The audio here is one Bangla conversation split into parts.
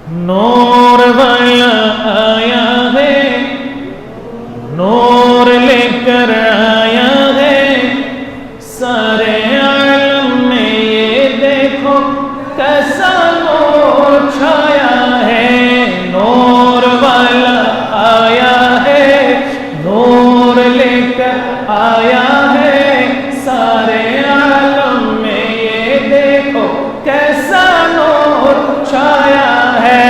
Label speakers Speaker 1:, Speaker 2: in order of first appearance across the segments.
Speaker 1: نور والا آیا ہے، نور لے کر آیا ہے، سارے عالم میں یہ دیکھو کیسا نور چھایا ہے۔ نور والا آیا ہے، نور لے کر آیا ہے، سارے عالم میں یہ دیکھو کیسا نور چھایا ہے۔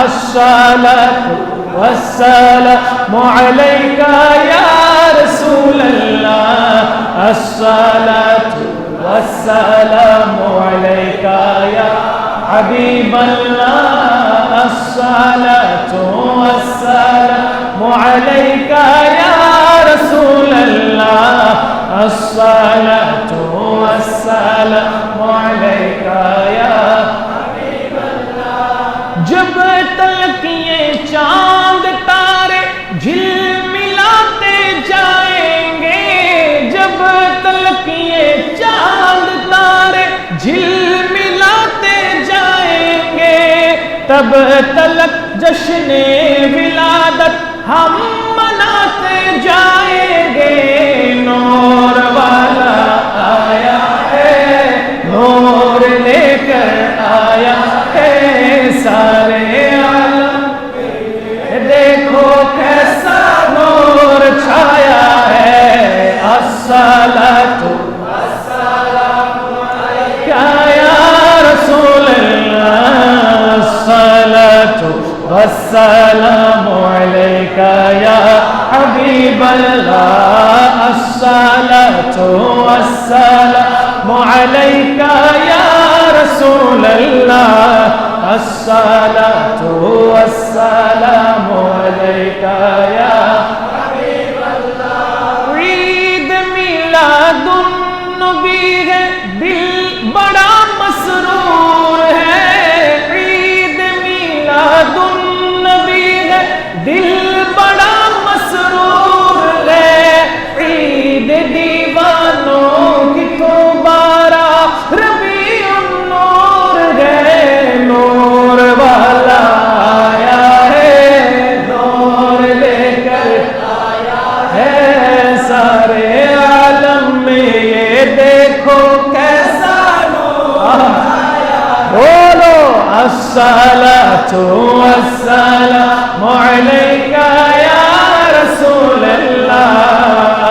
Speaker 1: الصلاۃ والسلام علیکہ یا رسول اللہ، الصلاۃ والسلام علیکہ یا حبیب اللہ، الصلاۃ والسلام علیکہ یا رسول اللہ، الصلاۃ والسلام علیکہ یا حبیب اللہ۔ جب تلک یہ چاند تارے جھلملاتے جائیں گے، جب تلک یہ چاند تارے جھلملاتے جائیں گے، تب تلک جشن ولادت ہم مناتے جائیں گے۔ نور والا آیا ہے، نور لے کر آیا ہے، سارے عالم دیکھو کیسا نور چھایا ہے۔ الصلاۃ والسلام علیکہ یا رسول اللہ، الصلاۃ والسلام علیکہ یا حبیب اللہ، الصلاۃ والسلام علیکہ یا رسول اللہ، الصلاۃ والسلام علیکہ یا حبیب اللہ۔ عید میلاد النبی ہے، دل بڑا مسرور ہے، عید میلاد النبی ہے، دل بڑا مسرور ہے، عید دیوانوں کی تو بارہ ربیع النور ہے۔ نور والا آیا ہے، نور لے کر آیا ہے، سارے عالم میں یہ دیکھو کیسا نور آیا ہے۔ بولو الصلاۃ والسلام علیکہ یا رسول اللہ،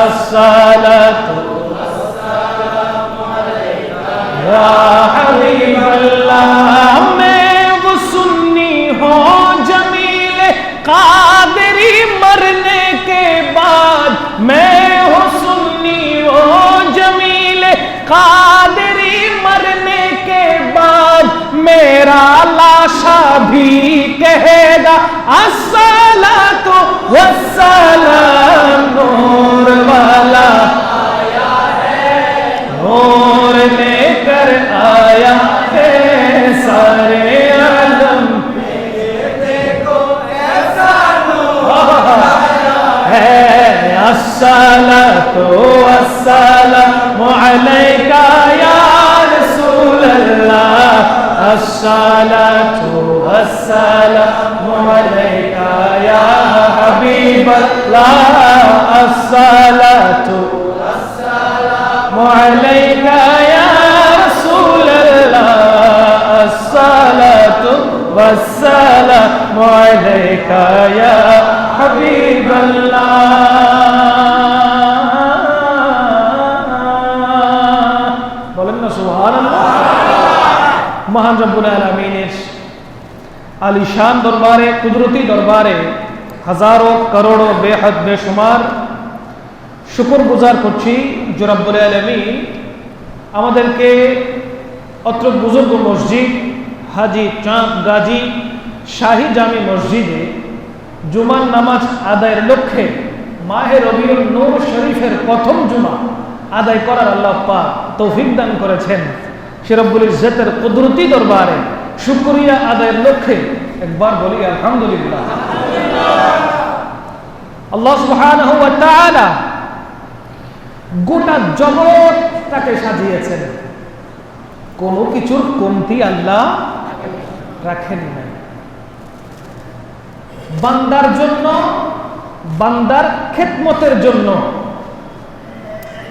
Speaker 1: الصلاۃ والسلام علیکہ یا حبیب اللہ۔ میں وہ سنی ہوں جمیل قادری مرنے کے بعد، میں وہ سنی ہوں جمیل قادری مرنے کے بعد، میرا لاشا بھی کہے گا الصلاۃ والسلام۔ نور والا آیا ہے، نور لے کر آیا ہے، سارے عالم میں دیکھو کیسا نور ہے۔ الصلاۃ والسلام علیکہ یا رسول اللہ، الصلاۃ والسلام علیکہ یا حبیب اللہ، الصلاۃ والسلام علیکہ یا رسول اللہ، الصلاۃ والسلام علیکہ یا حبیب اللہ۔ বলেন না সুবহানাল্লাহ। মহান রব্বুল আলামিনের আলিশান দরবারে, কুদরতি দরবারে হাজারো করোড়ো বেহদ বেশুমার শুকর গুজার করছি যে রব্বুল আলামিন আমাদেরকে অত্র বুজুর্গ মসজিদ হাজি চাঁদ গাজী শাহী জামি মসজিদে জুমার নামাজ আদায়ের লক্ষ্যে মাহে রবিউল নূর শরীফের প্রথম জুমা আদায় করার আল্লাহ পাক তৌফিক দান করেছেন। সে রব্বুল ইজ্জতের কুদরতি দরবারে শুকরিয়া আদায়ের লক্ষ্যে একবার বলি আলহামদুলিল্লাহ। আল্লাহ সুবহানাহু ওয়া তাআলা গোটা জগৎটাকে সাজিয়েছেন, কোনো কিছুর কমতি আল্লাহ রাখেন নাই। বান্দার জন্য, বান্দার খেদমতের জন্য।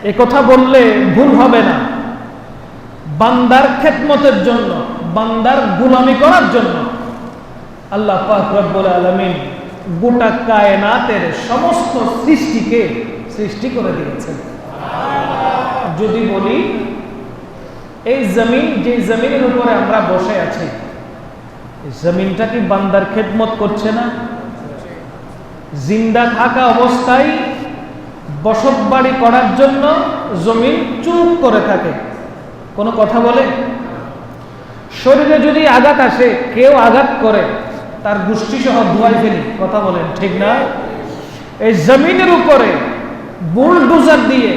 Speaker 1: এ কথা বললে ভুল হবে না। বান্দার খেদমতের জন্য, বান্দার গোলামি করার জন্য আল্লাহ পাক রব্বুল আলামিন গোটা কায়নাতের সমস্ত সৃষ্টিকে সৃষ্টি করে দিয়েছেন। যদি বলি এই জমিন, যে জমিনের উপরে আমরা বসে আছি, এই জমিনটা কি বান্দার খেদমত করছে না? জিন্দা থাকা অবস্থায় বসত বাড়ি করার জন্য জমিন চুপ করে থাকে, কোনো কথা বলে? শরীরে যদি আঘাত আসে, কেউ আঘাত করে, তার গোষ্ঠী সহ ধোয়াই ফেলি, কথা বলেন ঠিক না? এই জমিনের উপরে বুলডোজার দিয়ে,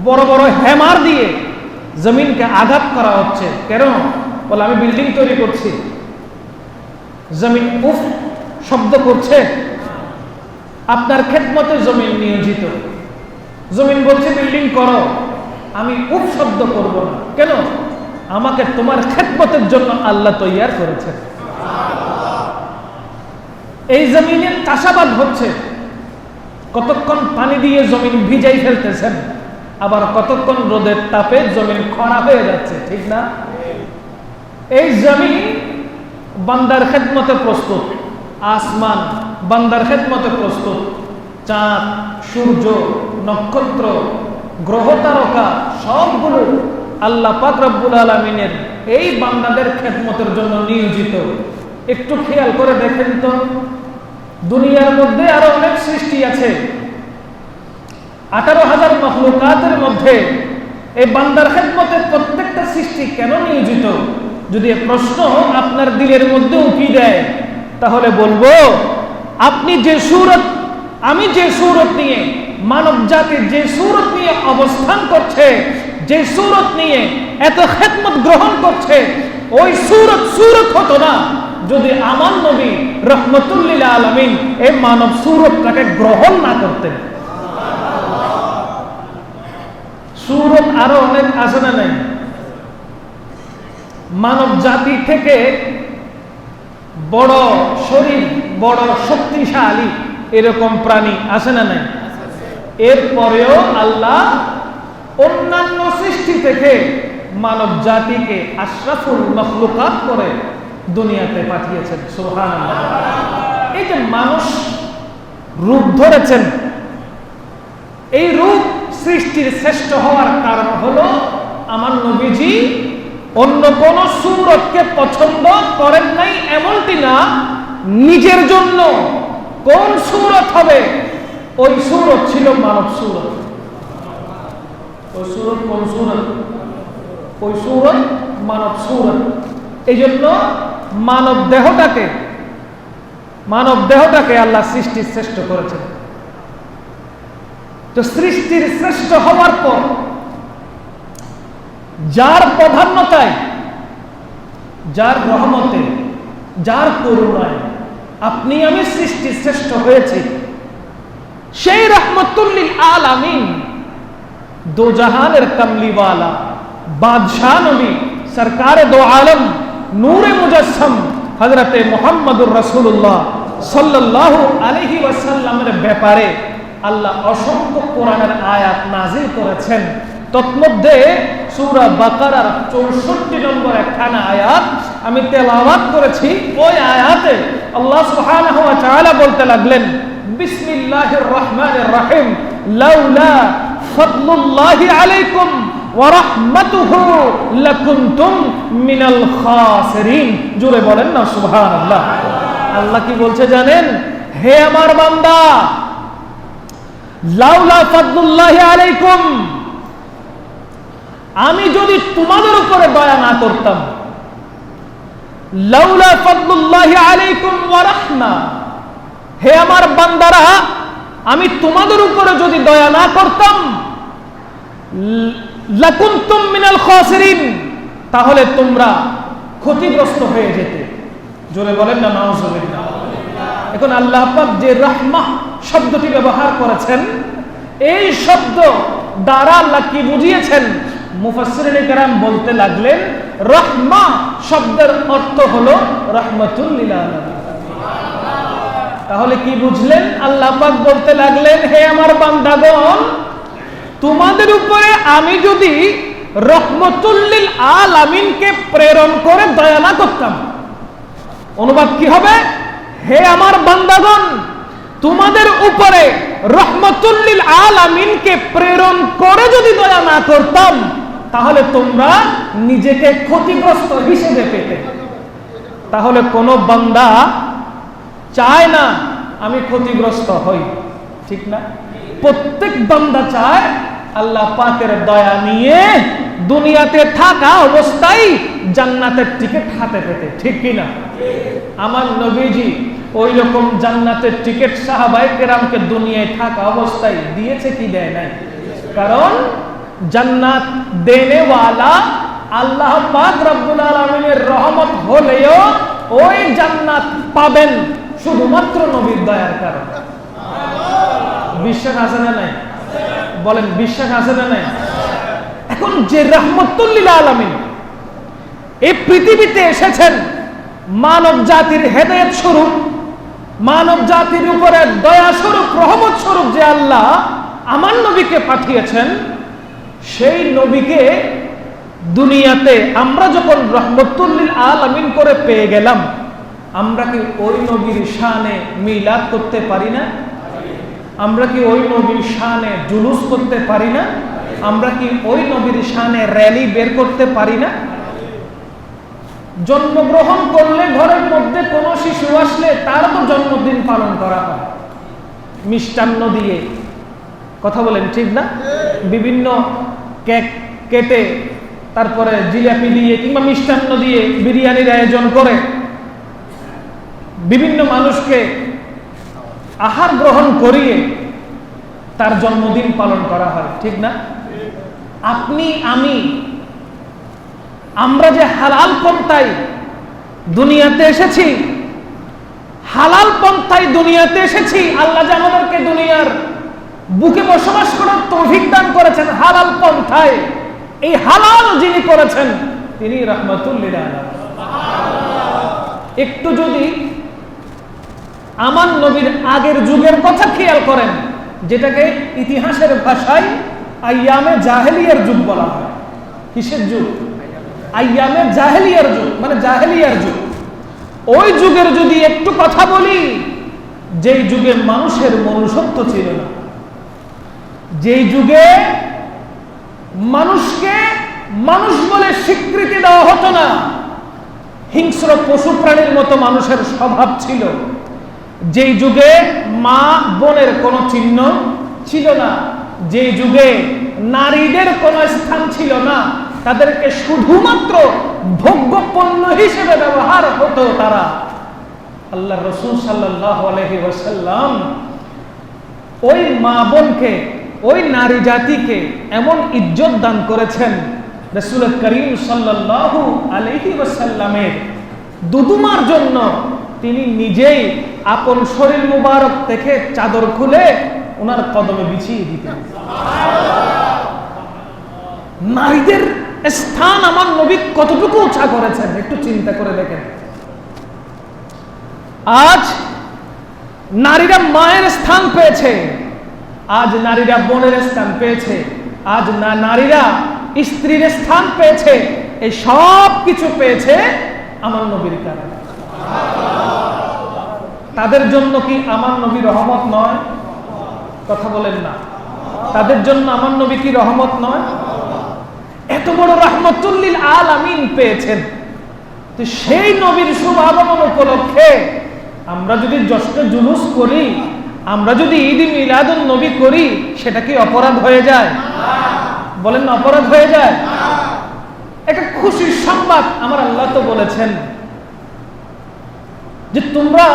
Speaker 1: বড় বড় হ্যামার দিয়ে জমিনকে আঘাত করা হচ্ছে। কেন? বলে আমি বিল্ডিং তৈরি করছি। জমিন উফ শব্দ করছে, আপনার খেদমতে জমিন নিয়োজিত। জমিন বলছে বিল্ডিং করো, আমি উফ শব্দ করব না। কেন? আমাকে তোমার খেদমতের জন্য আল্লাহ তৈয়ার করেছেন। এই জমিনে চাষাবাদ হচ্ছে, কতক্ষণ পানি দিয়ে জমিন ভিজাই ফেলতেছেন, আবার কতক্ষণ রোদের তাপে জমিন খরা হয়ে যাচ্ছে, ঠিক না? এই জমিন বান্দার খেদমতে প্রস্তুত, আসমান বান্দার খেদমতে প্রস্তুত। চাঁদ, সূর্য, নক্ষত্র, গ্রহ তারকা সবগুলো আল্লাহ পাক রব্বুল আলামিনের এই বান্দাদের খেদমতের জন্য নিয়োজিত। একটু খেয়াল করে দেখেন তো, দুনিয়ার মধ্যে আরো অনেক সৃষ্টি আছে, 18,000 মখলুকাতের মধ্যে এই বান্দার খেদমতে প্রত্যেকটা সৃষ্টি কেন নিয়োজিত? যদি প্রশ্ন আপনার দিলের মধ্যে উঠি দেয়, তাহলে বলবো আপনি যে সূরত, আমি যে সূরত নিয়ে, মানব জাতি যে সূরত নিয়ে অবস্থান করছে, যে সূরত নিয়ে এত খেদমত গ্রহণ করছে, ওই সূরত হতো না যদি আমার নবী রহমতুল লিল আলামিন এই মানব সূরতটাকে গ্রহণ না করতেন। সূরত আরো অনেক আছে না নাই? মানব জাতি থেকে বড় শরীর, বড় শক্তিশালী এরকম প্রাণী আছে না নাই? এরপরেও আল্লাহ অন্যান্য সৃষ্টি থেকে মানব জাতিকে আশরাফুল মখলুকাত করে দুনিয়াতে পাঠিয়েছেন। সুবহানাল্লাহ। এই যে মানুষ রূপ ধরেছেন, এই রূপ সৃষ্টির শ্রেষ্ঠ হওয়ার কারণ হলো আমার নবীজি অন্য কোন সূরতকে পছন্দ করেন নাই এমনটি না, নিজের জন্য কোন সূরত হবে ওই সূরত ছিল মানব সূরত। ওই সূরত কোন সূরত? ওই সূরত মানব সূরত। এই জন্য মানব দেহটাকে আল্লাহ সৃষ্টির শ্রেষ্ঠ করেছেন। তো সৃষ্টির শ্রেষ্ঠ হওয়ার পর যার প্রাধান্যতায়, যার রহমতে, যার করুণায় আপনি আমি সৃষ্টি শ্রেষ্ঠ হয়েছে, সেই রহমতুল লিল আলামিন দো জাহানের কামলিওয়ালা বাদশাহ নবী সরকারে দো আলম নূরে মুজাসসম হযরতে মুহাম্মদুর রাসূলুল্লাহ সাল্লাল্লাহু আলাইহি ওয়াসাল্লামের ব্যাপারে আল্লাহ অসংখ্য কোরআনের আয়াত নাযিল করেছেন। তন্মধ্যে সূরা বাকারার 64 নম্বর একখানা আয়াত আমি তেলাওয়াত করেছি। ওই আয়াতে আল্লাহ সুবহানাহু ওয়া তাআলা বলতে লাগলেন, বিসমিল্লাহির রহমানির রহিম, লাউলা ফাদলুল্লাহি আলাইকুম ওয়া রাহমাতুহু লাকুনতুম মিনাল খাসিরিন। জোরে বলেন না সুবহানাল্লাহ। আল্লাহ কি বলছে জানেন? হে আমার বান্দা, লাউলা ফাদলুল্লাহি আলাইকুম, আমি যদি তোমাদের উপরে দয়া না করতাম, লাউলা ফাদলুল্লাহি আলাইকুম ওয়া রাহমা, হে আমার বান্দারা, আমি তোমাদের উপরে যদি দয়া না করতাম, লাকুনতুম মিনাল খাসিরিন, তাহলে তোমরা ক্ষতিগ্রস্ত হয়ে যেতে। জোরে বলেন না নাউজুবিল্লাহ। এখন আল্লাহ পাক যে রাহমাহ শব্দটি ব্যবহার করেছেন, এই শব্দ দ্বারা আল্লাহ কি বুঝিয়েছেন? মুফাসসিরিনে কেরাম বলতে লাগলেন, রহমা শব্দের অর্থ হলো রাহমাতুল লিল আলামিন। তাহলে কি বুঝলেন? আল্লাহ পাক বলতে লাগলেন, হে আমার বান্দাগণ, তোমাদের উপরে আমি যদি রহমতুল লিল আলামিনকে প্রেরণ করে দয়া না করতাম, অনুবাদ কি হবে? হে আমার বান্দাগণ, তোমাদের উপরে রহমতুল লিল আলামিনকে প্রেরণ করে যদি দয়া না করতাম, তাহলে তোমরা নিজেকে ক্ষতিগ্রস্ত হিসেবে পেতে। তাহলে কোন বান্দা চায় না আমি ক্ষতিগ্রস্ত হই, ঠিক না? প্রত্যেক বান্দা চায় আল্লাহ পাকের দয়া নিয়ে দুনিয়াতে থাকা অবস্থায় জান্নাতের টিকিট হাতে পেতে, ঠিক কিনা? আমার নবীজি ওই রকম জান্নাতের টিকিট সাহাবায়ে কেরামকে দুনিয়ায় থাকা অবস্থায় দিয়েছে কি দেয় নাই? কারণ জান্নাত দেনে ওয়ালা আল্লাহ পাক রব্বুল আলামিনের রহমত হলেও ওই জান্নাত পাবেন শুধুমাত্র নবীর দয়ার কারণে। বিশ্বাস আছে না নাই? বলেন, বিশ্বাস আছে না নাই? এখন যে রহমতুল লিল আলামিন এই পৃথিবীতে এসেছেন মানব জাতির হেদায়েত স্বরূপ, মানব জাতির উপরে দয়া স্বরূপ, রহমত স্বরূপ যে আল্লাহ আমার নবীকে পাঠিয়েছেন, সেই নবীকে দুনিয়াতে আমরা যখন রহমতুল লিল আলামিন করে পেয়ে গেলাম, আমরা কি ওই নবীর শানে মিলাদ করতে পারি না? আমরা কি ওই নবীর শানে জুলুস করতে পারি না? আমরা কি ওই নবীর শানে র্যালি বের করতে পারি না? জন্মগ্রহণ করলে ঘরের মধ্যে কোনো শিশু আসলে তার তো জন্মদিন পালন করা হয় মিষ্টান্ন দিয়ে, কথা বলেন ঠিক না? বিভিন্ন কেক কেটে তারপরে জিলাপি দিয়ে কিংবা মিষ্টান্ন দিয়ে বিরিয়ানির আয়োজন করে বিভিন্ন মানুষকে আহার গ্রহণ করিয়ে তার জন্মদিন পালন করা হয়, ঠিক না? আপনি আমি আমরা যে হালাল পন্থায় দুনিয়াতে এসেছি, হালাল পন্থায় দুনিয়াতে এসেছি, আল্লাহ যে আমাদেরকে দুনিয়ার বুকে বসবাস করার তৌফিক দান করেছেন হালাল পন্থায়, এই হালাল যিনি করেছেন তিনি রহমতুল লিল আলামিন। একটু যদি আমার নবীর আগের যুগের কথা খেয়াল করেন, যেটাকে ইতিহাসের ভাষায় আইয়ামে জাহেলিয়ার যুগ বলা হয়। কিসের যুগ? আইয়ামে জাহেলিয়ার যুগ, মানে জাহেলিয়ার যুগ। ওই যুগের যদি একটু কথা বলি, যেই যুগে মানুষের মনুষ্যত্ব ছিল না, যেই যুগে মানুষকে মানুষ বলে স্বীকৃতি দেওয়া হতো না, হিংস্র পশু প্রাণীর মতো মানুষের স্বভাব ছিল, যেই যুগে মা বোনের কোনো চিহ্ন ছিল না, যেই যুগে নারীদের কোনো স্থান ছিল না, তাদেরকে শুধুমাত্র ভোগ্য পণ্য হিসেবে ব্যবহার হতো তারা, আল্লাহ রাসূল সাল্লাল্লাহু আলাইহি ওয়াসাল্লাম ওই মা বোনকে, ওই নারী জাতিকে এমন ইজ্জত দান করেছেন, রাসূল করিম সাল্লাল্লাহু আলাইহি ওয়াসাল্লামের দুদুমার জন্য তিনি নিজেই আপন শরীর মুবারক থেকে চাদর খুলে ওনার কদমে বিছিয়ে দিতেন। নারীদের স্থান আমার নবী কতটুকু উঁচা করেছেন একটু চিন্তা করে দেখেন। আজ নারীরা মায়ের স্থান পেয়েছে, আজ নারীরা বোনের স্থান পেয়েছে, আজ নারীরা স্ত্রীর স্থান পেয়েছে, এই সব কিছু পেয়েছে আমার নবীর কারণে। তাদের জন্য কি আমার নবী রহমত নয়? কথা বলেন না। তাদের জন্য আমার নবী কি রহমত নয়? এত বড় রহমতুল লিল আলামিন পেয়েছেন, তো সেই নবীর শুভ আগমন উপলক্ষে আমরা যদি জশ্ন জুলুস করি, আমরা যদি ঈদ মিলাদুন নবী করি, সেটা কি অপরাধ হয়ে যায়? বলেন না, অপরাধ হয়ে যায়? একটা খুশির সংবাদ আমার আল্লাহ তো বলেছেন যে তোমরা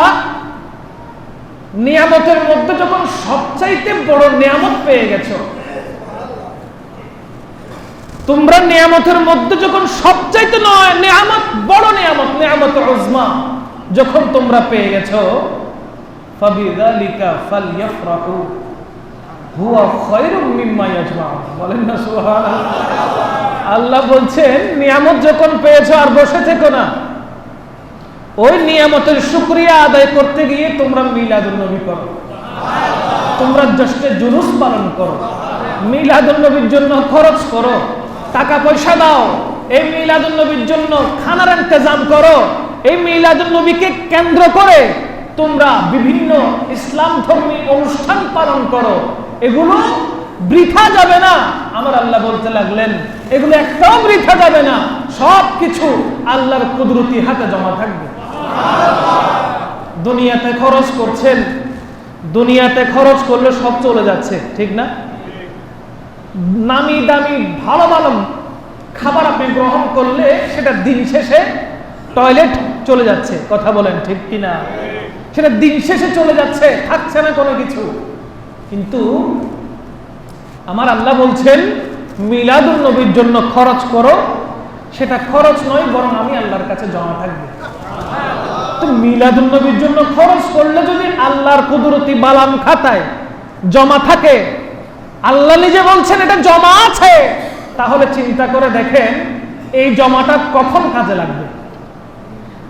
Speaker 1: নিয়ামতের মধ্যে যখন সবচাইতে বড় নিয়ামত পেয়ে গেছো, তোমরা নিয়ামতের মধ্যে যখন সবচাইতে নয় নিয়ামত, বড় নিয়ামত, নিয়ামত উজমা যখন তোমরা পেয়ে গেছো, ফাবিযালিকা ফালইফরাহু হুয়া খায়রুম মিম্মা ইয়াজমাউন। বলেন না সুবহানাল্লাহ। আল্লাহ বলছেন নিয়ামত যখন পেয়েছো আর বসে থেকো না, ওই নিয়ামতের শুকরিয়া আদায় করতে গিয়ে তোমরা মিলাদুন নবী করো, তোমরা জশ্নে জুলুস পালন করো, মিলাদুন নবীর জন্য খরচ করো, টাকা পয়সা দাও, এই মিলাদুন নবীর জন্য খানার ইন্তজাম করো। এই মিলাদুন নবীকে কেন্দ্র করে তোমরা বিভিন্ন ইসলাম ধর্মী অনুষ্ঠান পালন করো। এগুলো বৃথা যাবে না। আমার আল্লাহ বলতে লাগলেন এগুলো একটাও বৃথা যাবে না, সবকিছু আল্লাহর কুদরতি হাতে জমা থাকবে। দুনিয়াতে খরচ করছেন, দুনিয়াতে খরচ করলে সব চলে যাচ্ছে, ঠিক না? নামি দামি ভালো ভালো খাবার আপনি গ্রহণ করলে সেটা দিন শেষে টয়লেট চলে যাচ্ছে, কথা বলেন ঠিক কিনা? সেটা দিন শেষে চলে যাচ্ছে, থাকছে না কোনো কিছু। কিন্তু আমার আল্লাহ বলছেন মিলাদুন নবীর জন্য খরচ করো, সেটা খরচ নয় বরং আমি আল্লাহর কাছে জমা থাকবে। তো মিলাদুন নবীর জন্য খরচ করলে যদি আল্লাহর কুদরতি বালাম খাতায় জমা থাকে, আল্লাহ নিজে বলছেন এটা জমা আছে, তাহলে চিন্তা করে দেখেন এই জমাটা কখন কাজে লাগবে?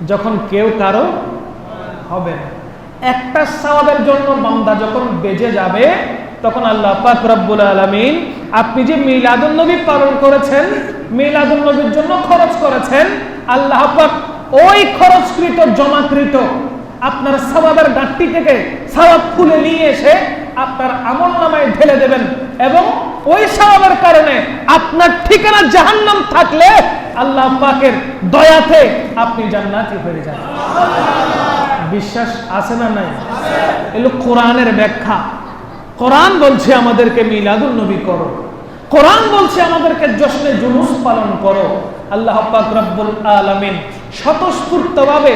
Speaker 1: যখন কেউ কারো হবে না। একটা সওয়াবের জন্য বান্দা যখন বেজে যাবে, তখন আল্লাহ পাক রব্বুল আলামিন আপনি যে মিলাদুন নবী পালন করেছেন, মিলাদুন নবীর জন্য খরচ করেছেন, আল্লাহ পাক ওই খরচকৃত জমাকৃত আপনার সওয়াবের গাঁটটি থেকে সওয়াব খুলে নিয়ে এসে আপনার আমলনামায় ঢেলে দেবেন, এবং ওই সওয়াবের কারণে আপনার ঠিকানা জাহান্নাম থাকলে আল্লাহ পাকের দয়াতে আপনি জান্নাতি হয়ে যান। বিশ্বাস আছে না নাই? এগুলো কোরআনের ব্যাখ্যা। কোরআন বলছে আমাদেরকে মিলাদুন নবী করো, কোরআন বলছে আমাদেরকে জশ্নে জুলুস পালন করো। আল্লাহ পাক রব্বুল আলামিন স্বতঃস্ফূর্তভাবে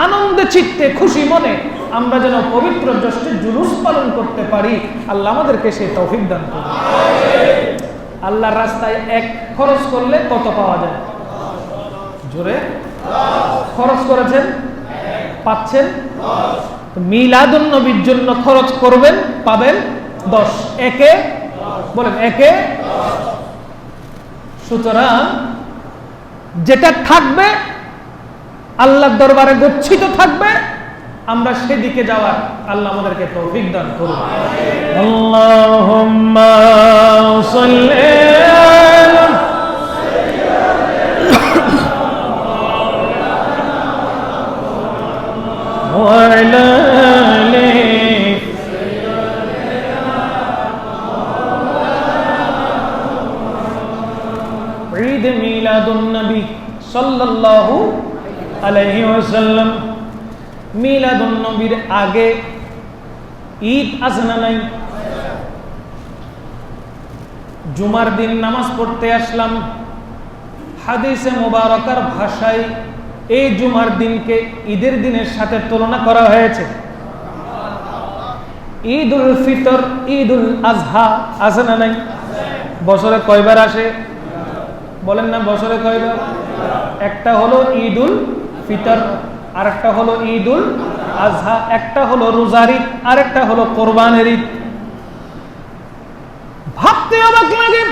Speaker 1: আনন্দে চিত্তে খুশি মনে আমরা যেন পবিত্র জশ্নে জুলুস পালন করতে পারি, আল্লাহ আমাদেরকে সেই তৌফিক দান করুন। আল্লাহর রাস্তায় এক খরচ করলে কত পাওয়া যায়? জোরে খরচ করেছেন, পাচ্ছেন। মিলাদুন নবীর জন্য খরচ করবেন, পাবেন 10। একে বলেন, একে। সুতরাং যেটা থাকবে আল্লাহর দরবারে গচ্ছিত থাকবে, আমরা সেদিকে যাওয়ার আল্লাহ আমাদেরকে তৌফিক দান করুন। আল্লাহুম্মা সাল্লি আলা ওয়া আলা আলি ঈদ মিলাদুন নবী সাল্লাল্লাহু আলাইহি ওয়াসাল্লাম। মিলাদুন নবীর আগে ঈদ আছে না নাই? জুমার দিন নামাজ পড়তে আসলাম, হাদিসে মুবারকার ভাষায় এই জুমার দিনকে ঈদের দিনের সাথে তুলনা করা হয়েছে। ঈদুল ফিতর, ঈদুল আজহা আছে না নাই? বছরে কয়বার আসে বলেন না? বছরে কয়বার? একটা হলো ঈদুল ফিতর, আর একটা হলো ঈদুল আজহা, একটা হলো রোজার ঈদ, আর একটা হলো কোরবানের ঈদ। ভাবতে অবাক লাগে,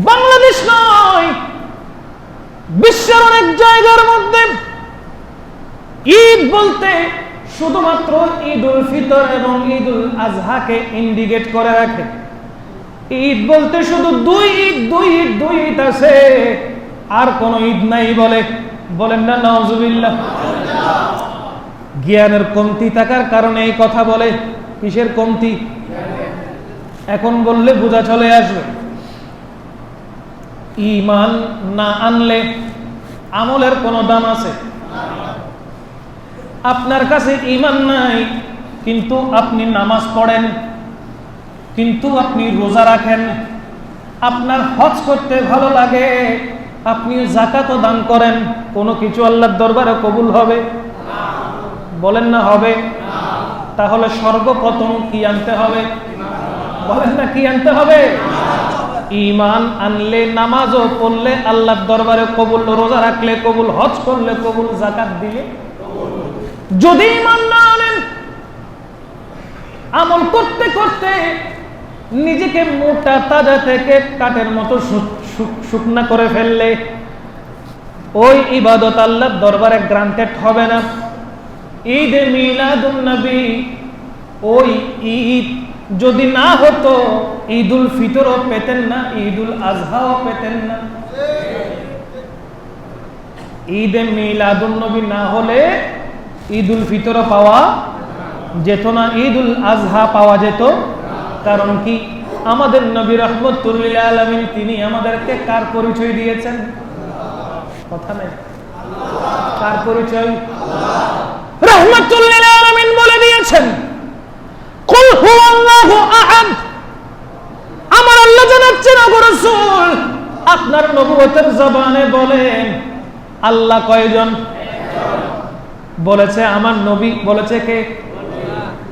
Speaker 1: বাংলাদেশ নয় বিশ্বের অনেক জায়গার মধ্যে ঈদ বলতে শুধুমাত্র ঈদুল ফিতর এবং ঈদুল আজহাকে ইন্ডিকেট করে রাখে। ঈদ বলতে শুধু দুই ঈদ আছে, আর কোন ঈদ নাই বলে। বলেন না নাউজুবিল্লাহ? জ্ঞানের কমতি থাকার কারণে এই কথা বলে। কিসের কমতি? এখন বললে বোঝা চলে আসবে। ঈমান না আনলে আমলের কোনো দাম আছে? আপনার কাছে ঈমান নাই, কিন্তু আপনি নামাজ পড়েন, কিন্তু আপনি রোজা রাখেন, আপনার হজ করতে ভালো লাগে, আপনি যাকাত দান করেন, কোনো কিছু আল্লাহর দরবারে কবুল হবে? বলেন না হবে? তাহলে সর্বপ্রথম কি আনতে হবে? বলেন না কি আনতে হবে? ঈমান আনলে, নামাজও পড়লে আল্লাহর দরবারে কবুল, রোজা রাখলে কবুল, হজ করলে কবুল, যাকাত দিলে। যদি ঈমান না আনেন, আমল করতে করতে নিজেকে মোটা তাজা থেকে কাঠের মতো শুকনা করে ফেললে, ওই ইবাদত আল্লাহর দরবারে গ্রান্টেড হবে না। ঈদে মিলাদুন নবী, ওই ঈদ যদি না হতো ঈদুল ফিতরও পেতেন না, ঈদুল আজহাও পেতেন না। ঈদে মিলাদুন নবী না হলে ঈদুল ফিতরও পাওয়া যেত না, ঈদুল আজহা পাওয়া যেত। কারণ কি? আমাদের নবী রাহমাতুল লিল আলামিন তিনি আমাদেরকে কার পরিচয় দিয়েছেন? কথা নেই, কার পরিচয়? রাহমাতুল লিল আলামিন বলে দিয়েছেন, কুল হুয়াল্লাহু আহাদ। আমার আল্লাহ জানাচ্ছেন, ওগো রাসূল আপনার নবুয়তের জবানে বলেন আল্লাহ কয়জন? বলেছে আমার নবী। বলেছে কে?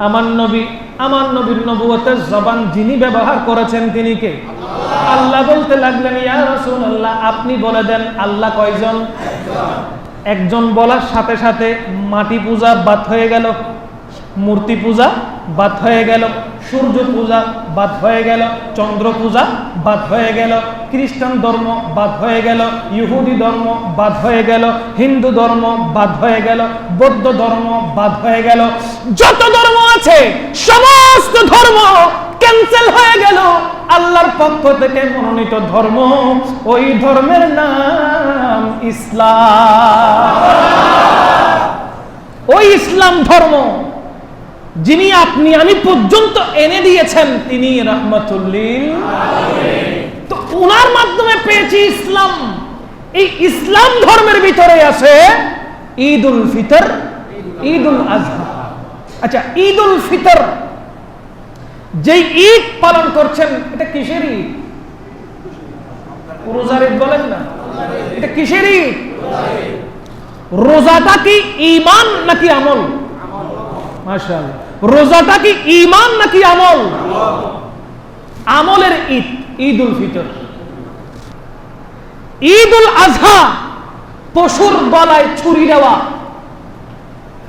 Speaker 1: আমার নবী। আমার নবীর নবুয়তের জবান যিনি ব্যবহার করেছেন তিনি কে? আল্লাহ বলতে লাগলেন, ইয়া রাসূলুল্লাহ আপনি বলে দেন আল্লাহ কয়জন? একজন বলার সাথে সাথে মাটি পূজা বাদ হয়ে গেল, মূর্তি পূজা বাদ হয়ে গেল, সূর্য পূজা বাদ হয়ে গেল, চন্দ্র পূজা বাদ হয়ে গেল, খ্রিস্টান ধর্ম বাদ হয়ে গেল, ইহুদি ধর্ম বাদ হয়ে গেল, হিন্দু ধর্ম বাদ হয়ে গেল, বৌদ্ধ ধর্ম বাদ হয়ে গেল। যত ধর্ম আছে সমস্ত ধর্ম ক্যান্সেল হয়ে গেল। আল্লাহর পক্ষ থেকে মনোনীত ধর্ম, ওই ধর্মের নাম ইসলাম। ওই ইসলাম ধর্ম যিনি আপনি আমি পর্যন্ত এনে দিয়েছেন তিনি রাহমাতুল লিল আলামিন। তো ওনার মাধ্যমে পেয়েছি ইসলাম। এই ইসলাম ধর্মের ভিতরে আছে ঈদুল ফিতর, ঈদুল আজহা। আচ্ছা, ঈদুল ফিতর যেই ঈদ পালন করছেন এটা কিসের ঈদ? রোজার ঈদ বলেন না, এটা কিসের ঈদ? রোজাটা কি ঈমান নাকি আমল? মাশাআল্লাহ। রোজাটা কি ঈমান নাকি আমল? আমলের ঈদ ঈদুল ফিতর। ঈদুল আজহা পশুর গলায় ছুরি দেওয়া,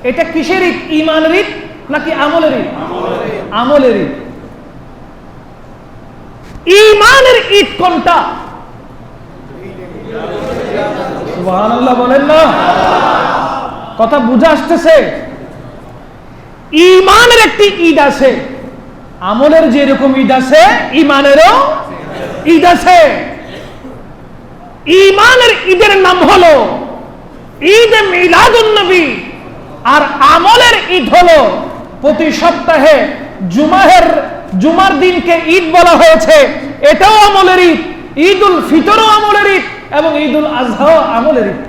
Speaker 1: এটা কিসের ঈদ? ঈমানের ঈদ নাকি আমলের ঈদ? আমলের ঈদ। ঈমানের ঈদ কোনটা? সুবহানাল্লাহ বলেন না, কথা বুঝা আসতেছে? ঈমানের একটি ঈদ আছে, আমলের যেরকম ঈদ আছে ঈমানেরও ঈদ আছে। ঈমানের ঈদের নাম হলো ঈদে মিলাদুন নবী, আর আমলের ঈদ হলো প্রতি সপ্তাহে জুমার দিনকে ঈদ বলা হয়েছে, এটাও আমলের ঈদ। ঈদুল ফিতরও আমলের ঈদ এবং ঈদুল আজহাও আমলের ঈদ।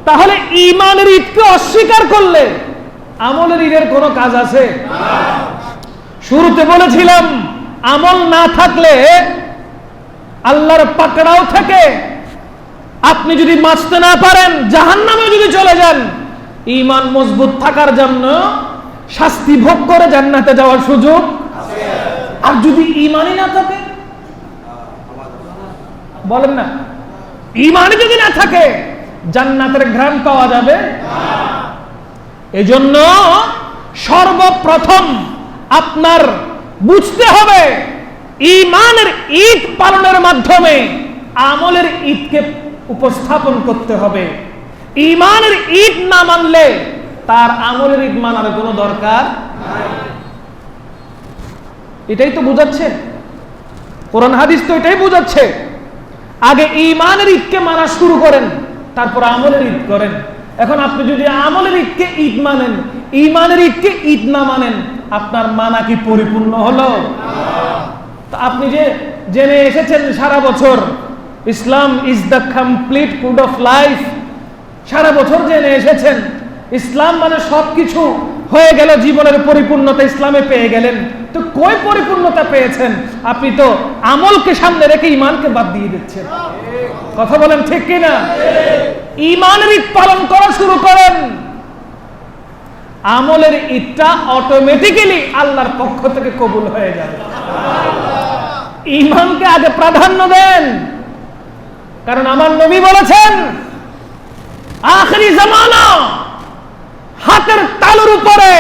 Speaker 1: তাহলে ঈমানের ঈদকে অস্বীকার করলে আমলের ঈদের কোনো কাজ আছে? শুরুতে বলেছিলাম আমল না থাকলে আল্লাহর পাকড়াও থেকে আপনি যদি বাঁচতে না পারেন, জাহান্নামে যদি চলে যান, ঈমান মজবুত থাকার জন্য শাস্তি ভোগ করে জান্নাতে যাওয়ার সুযোগ আছে। আর যদি ঈমানই না থাকে, বলেন না, ঈমানই যদি না থাকে জান্নাতের ঘ্রাণ পাওয়া যাবে না। এজন্য সর্বপ্রথম আপনার বুঝতে হবে ঈমানের ঈদ পালনের মাধ্যমে আমলের ঈদকে উপস্থাপন করতে হবে। ঈমানের ঈদ না মানলে তার আমলের ঈদ মানার কোনো দরকার নাই। এটাই তো বুঝাচ্ছে কোরআন হাদিস, তো এটাই বুঝাচ্ছে। আগে ঈমানের ঈদকে মানা শুরু করেন, তারপর আমলের ঈদ করেন। এখন আপনি যদি আমলের ঈদকে ঈদ মানেন, ঈমানের ঈদকে ঈদ না মানেন, আপনার মানা কি পরিপূর্ণ হলো? তো আপনি যে জেনে এসেছেন সারা বছর Islam is the complete code of life, সারা বছর জেনে এসেছেন ইসলাম মানে সবকিছু হয়ে গেল, জীবনের পরিপূর্ণতা ইসলামে পেয়ে গেলেন। তো কই পরিপূর্ণতা পেয়েছেন? আপনি তো আমলকে সামনে রেখে ঈমানকে বাদ দিয়ে দিচ্ছেন। কথা বলেন ঠিক কিনা? ঈমানের ঈদ পালন করা শুরু করেন, আমলের ঈদটা অটোমেটিক্যালি আল্লাহর পক্ষ থেকে কবুল হয়ে যাবে। ঈমানকে আগে প্রাধান্য দেন, কারণ আমার নবী বলেছেন আখিরি জামানা হাতের তালুর উপরে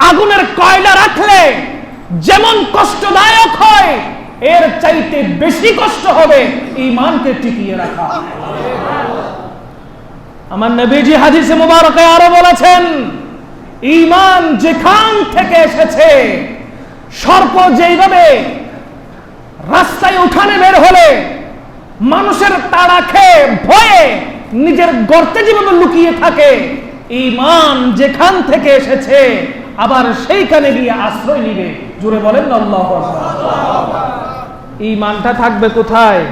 Speaker 1: আগুনের কয়লা রাখলে যেমন কষ্টদায়ক হয়, এর চাইতে বেশি কষ্ট হবে ঈমানকে টিকিয়ে রাখা। আমার নবীজি হাদিসে মুবারকে আরো বলেছেন, ঈমান যেখান থেকে এসেছে, সর্প যেইভাবে রাস্তায় উঠানে বের হলে মানুষের তাড়া খেয়ে ভয়ে নিজের গর্তে যেভাবে লুকিয়ে থাকে, ঈমান যেখান থেকে এসেছে আবার সেইখানে গিয়ে আশ্রয় নিবে। জোরে বলেন না আল্লাহু আকবার। ঈমানটা থাকবে কোথায়?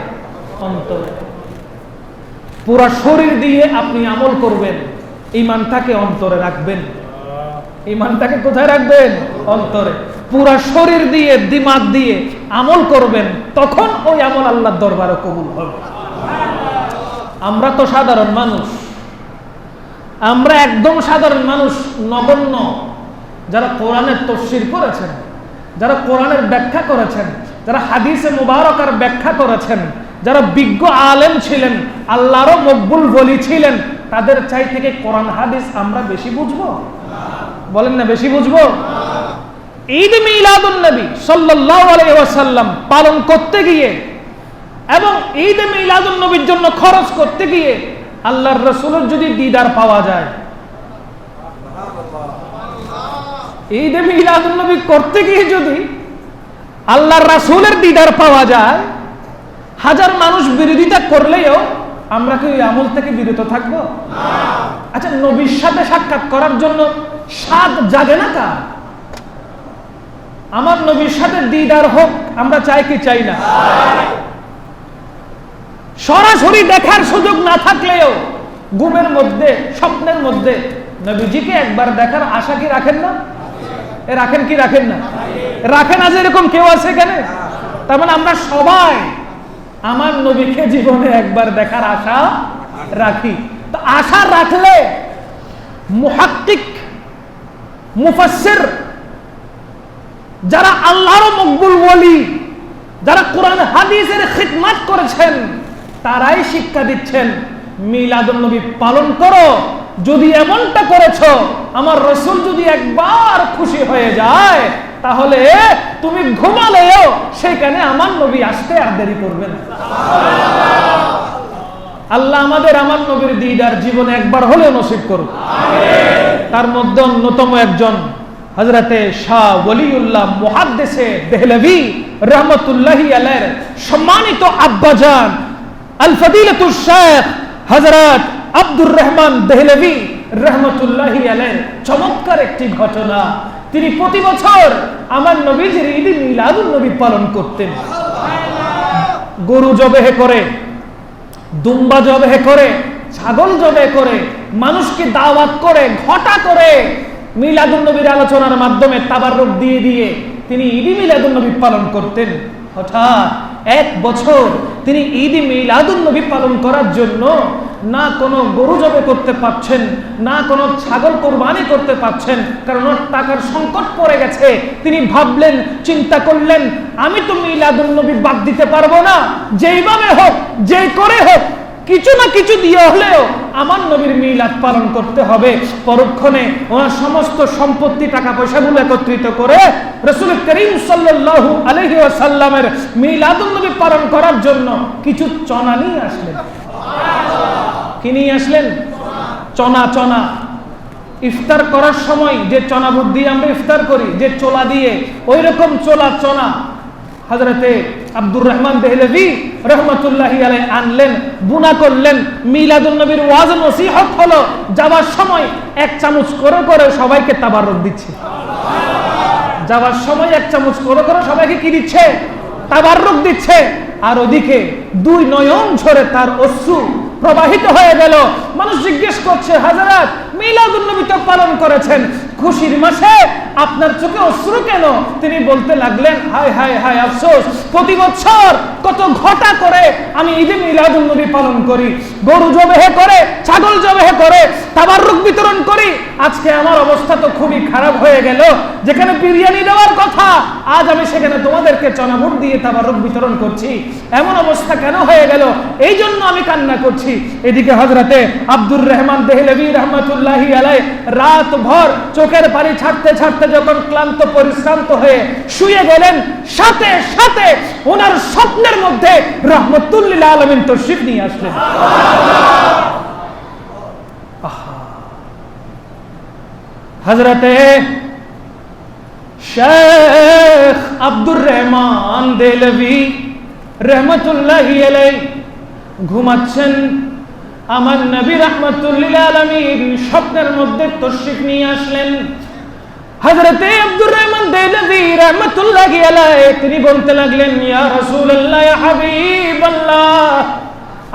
Speaker 1: অন্তরে। পুরো শরীর দিয়ে আপনি আমল করবেন, ঈমানটাকে অন্তরে রাখবেন। ঈমানটাকে কোথায় রাখবেন? অন্তরে। পুরো শরীর দিয়ে দিমাগ দিয়ে আমল করবেন, তখন ওই আমল আল্লাহর দরবারে কবুল হবে। আমরা তো সাধারণ মানুষ, আমরা একদম সাধারণ মানুষ, নগণ্য। যারা কোরআনের তাফসীর করেছেন, যারা কোরআনের ব্যাখ্যা করেছেন, যারা হাদিসে মুবারকার ব্যাখ্যা করেছেন, যারা বিজ্ঞ আলেম ছিলেন, আল্লাহরও মকবুল ওলি ছিলেন, তাদের চাই থেকে কোরআন হাদিস আমরা বেশি বুঝবো? বলেন না, বেশি বুঝবো? ঈদ মিলাদুন নবী সাল্লাল্লাহু আলাইহি ওয়াসাল্লাম পালন করতে গিয়ে এবং ঈদ মিলাদুন নবীর জন্য খরচ করতে গিয়ে আল্লাহর রাসূলের যদি দিদার পাওয়া যায়, ঈদ মিলাদুন নবী করতে গিয়ে যদি আল্লাহর রাসূলের দিদার পাওয়া যায়, হাজার মানুষ বিরোধিতা করলেও আমরা কি ওই আমল থেকে বিরত থাকবো? আচ্ছা, নবীর সাথে সাক্ষাৎ করার জন্য স্বাদ জাগে না কার? আমার নবীর সাথে দিদার হোক, আমরা চাই কি চাই না? সরাসরি দেখার সুযোগ না থাকলেও ঘুমের মধ্যে, স্বপ্নের মধ্যে নবীজিকে একবার দেখার আশা কি রাখেন না? রাখেন কি রাখেন না? রাখেন। আজ এরকম কেউ আছে এখানে? তার মানে আমরা সবাই আমার নবীকে জীবনে একবার দেখার আশা রাখি। তো আশা রাখলে মুহাক্কিক, মুফাসসির, যারা আল্লাহর মকবুল ওলি, যারা কোরআন হাদিসের খিদমত করেছেন, তারাই শিক্ষা দিচ্ছেন মিলাদুন নবী পালন করো। যদি এমনটা করেছো, আমার রাসূল যদি একবার খুশি হয়ে যায়, তাহলে তুমি ঘুমালেও সেখানে আমার নবী আসতে আর দেরি করবে না। আল্লাহ আমাদের আমার নবীর দিদার জীবনে একবার হলেও নসিব করুন। তার মধ্যে অন্যতম একজন হযরতে শাহ ওলিউল্লাহ মুহাদ্দিসে দেহলভী রাহমাতুল্লাহি আলাইহির সম্মানিত আব্বাজান আল ফাদিলাতুশ শাইখ হযরত আব্দুর রহমান দেহলভী রাহমাতুল্লাহি আলাইহির চমৎকার একটি ঘটনা। তিনি প্রতি বছর আমার নবীজির ঈদ মিলাদুন নবী পালন করতেন। গরু জবেহ করে, দুম্বা জবেহ করে, ছাগল জবেহ করে, মানুষকে দাওয়াত করে, ঘটা করে মিলাদুন নবীর আলোচনার মাধ্যমে তাবাররুক দিয়ে দিয়ে তিনি ঈদ মিলাদুন নবী পালন করতেন। হঠাৎ এক বছর তিনি ঈদ মিলাদুন নবী পালন করার জন্য না কোনো গরু জবে করতে পারছেন, না কোনো ছাগল কোরবানি করতে পারছেন, কারণ ওর টাকার সংকট পড়ে গেছে। তিনি ভাবলেন, চিন্তা করলেন, আমি তো মিলাদুন নবী বাদ দিতে পারবো না, যেইভাবে হোক, যেই করে হোক, কিছু না কিছু দিয়ে হলেও আমার নবীর মিলাদ পালন করতে হবে। পরক্ষণে ওনার সমস্ত সম্পত্তি, টাকা পয়সাগুলো একত্রিত করে রাসূল করিম সাল্লাল্লাহু আলাইহি ওয়াসাল্লামের মিলাদুন নবী পালন করার জন্য কিছু চনা নিয়ে আসলেন। কি নিয়ে আসলেন? চনা। চনা ইফতার করার সময় যে চনা বুট দিয়ে আমরা ইফতার করি, যে চোলা দিয়ে, ওই রকম চনা হযরতে আব্দুর রহমান দেহলভী রাহমাতুল্লাহি আলাইহি আনলেন, বুনা করলেন। মিলাদুন নবীর ওয়াজ নসিহত হলো, যাওয়ার সময় এক চামচ করে করে সবাইকে তাবাররুক দিচ্ছে। যাওয়ার সময় এক চামচ করে করে সবাইকে কি দিচ্ছে? তাবাররুক দিচ্ছে। আর ওদিকে দুই নয়ন ঝরে তার অশ্রু প্রবাহিত হয়ে গেল। মানুষ জিজ্ঞেস করছে, হযরত মিলাদুন নবী তো পালন করেছেন, খুশির মাসে আপনার চোখে অশ্রু কেন? তিনি বলতে লাগলেন, হায় হায় হায় আফসোস, প্রতি বছর কত ঘটা করে আমি ঈদে মিলাদুন নবী পালন করি, গরু জবেহ করে, ছাগল জবেহ করে, তাবাররুক বিতরণ করি। আজকে আমার অবস্থা তো খুবই খারাপ হয়ে গেল, যেখানে বিরিয়ানি দেওয়ার কথা আজ আমি সেখানে তোমাদেরকে চনাবুট দিয়ে তাবাররুক বিতরণ করছি। এমন অবস্থা কেন হয়ে গেল? এই জন্য আমি কান্না করছি। এদিকে হযরতে আব্দুর রহমান দেহলভী রাহমাতুল্লাহি আলাইহি রাত ভর চোখের পানি ছাড়তে ছাড়তে যখন ক্লান্ত পরিশ্রান্ত হয়ে শুয়ে গেলেন, সাথে সাথে ওনার স্বপ্নের মধ্যে রাহমাতুল লিল আলামিন তশরিফ নিয়ে আসলেন। হযরতে শেখ আব্দুর রহমান দেহলভী রাহমাতুল্লাহি আলাইহি ঘুমাচ্ছেন। আমার নবী রাহমাতুল লিল আলামিন স্বপ্নের মধ্যে তশরিফ নিয়ে আসলেন। হযরতে আব্দুর রহমান দেহলভী রাহমাতুল্লাহি আলাইহি তিনি বলতে লাগলেন, ইয়া রাসূলুল্লাহ, ইয়া হাবিবাল্লাহ,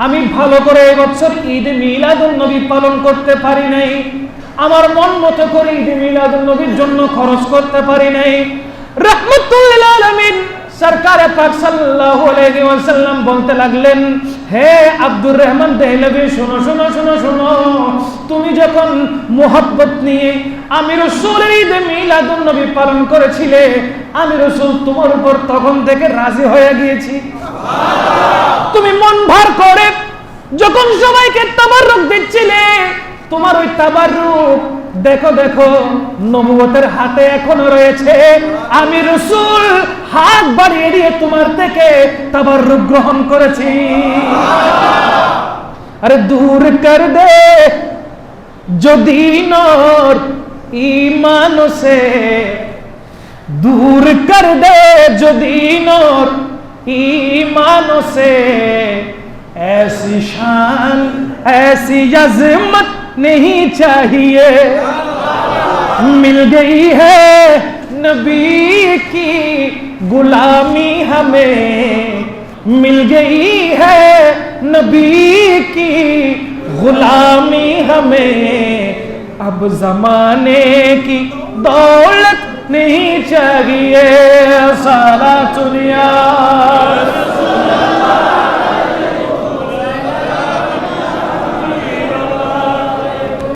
Speaker 1: আমি ভালো করে এবছর ঈদ মিলাদুন নবী পালন করতে পারি নাই। আমার মন মতো করে ঈদ মিলাদুন নবীর জন্য খরচ করতে পারি নাই। রাহমাতুল লিল আলামিন সরকারে পাক সাল্লাল্লাহু আলাইহি ওয়াসাল্লাম বলতে লাগলেন, হে আব্দুর রহমান দেহলভী, শোনো শোনো শোনো শোনো, তুমি যখন মোহাব্বত নিয়ে আমি রাসূলের ঈদ মিলাদুন নবী পালন করেছিলে, আমি রাসূল তোমার উপর তখন থেকে রাজি হয়ে গিয়েছি। তুমি মন ভার করে যখন সবাইকে তাবাররুক দিচ্ছিলে, তোমার ওই তাবাররুক দেখো দেখো নবুয়তের হাতে এখনো রয়েছে। আমি রাসূল হাত বাড়িয়ে দিয়ে তোমার থেকে তাবাররুক গ্রহণ করেছি। আরে দূর কর দে जो दीन और ईमान से, दूर कर दे जो दीन और ईमान से, ऐसी शान ऐसी अज़मत नहीं चाहिए। मिल गई है नबी की गुलामी हमें, मिल गई है नबी की गुलामी हमें, अब जमाने की दौलत नहीं चाहिए। साला चुनिया